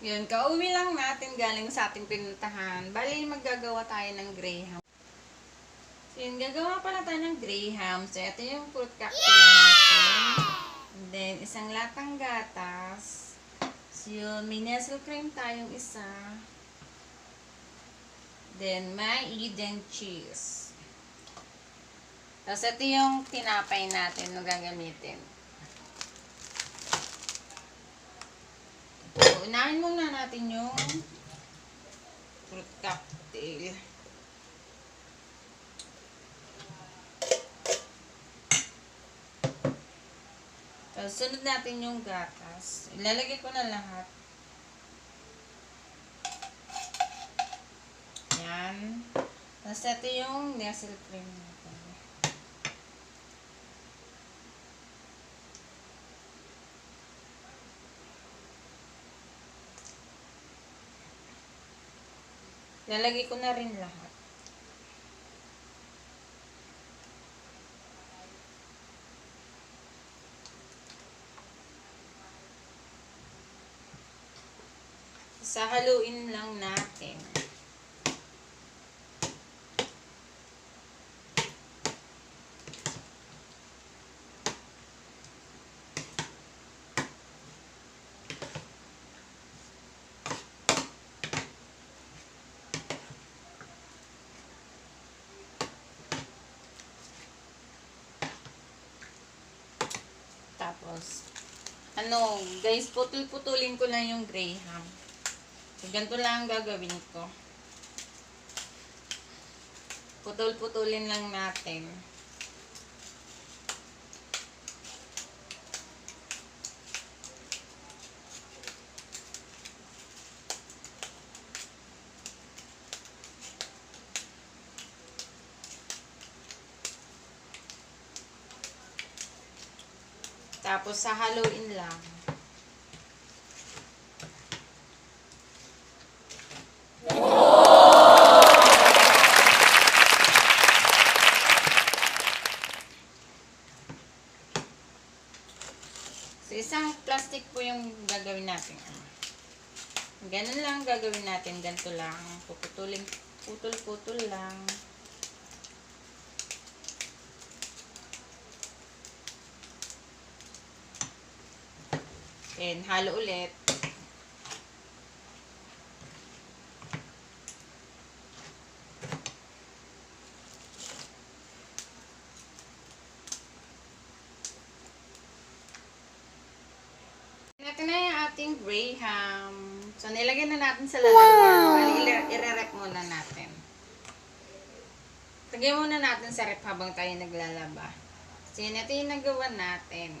Yun, kauwi lang natin galing sa ating pinuntahan. Bali, maggagawa tayo ng graham. So, yun, gagawa pala tayo ng graham. So, ito yung fruit cocktail natin. And then, isang latang gatas. So, yun, may nestle cream tayong isa. Then, may Eden cheese. Tapos, ito yung tinapay natin na gagamitin. So, unahin muna natin yung fruit cocktail. Tapos, sunod natin yung gatas. Ilalagay ko na lahat. Yan. Tapos, ito yung nestle cream natin. Lalagay ko na rin lahat. Sahaluin lang natin. Tapos, guys, putul-putulin ko lang yung graham. So, ganito lang ang gagawin ko. Putol-putulin lang natin. Tapos, sahaluin lang. So, isang plastic po yung gagawin natin. Ganun lang gagawin natin. Ganito lang. Putol-putol lang. And halo ulit. Ito na yung ating graham. So, nilagay na natin sa lalagyan. Bali, i-rep muna natin. Lagyan muna natin sa rep habang tayo naglalaba. So, yun, ito yung nagawa natin.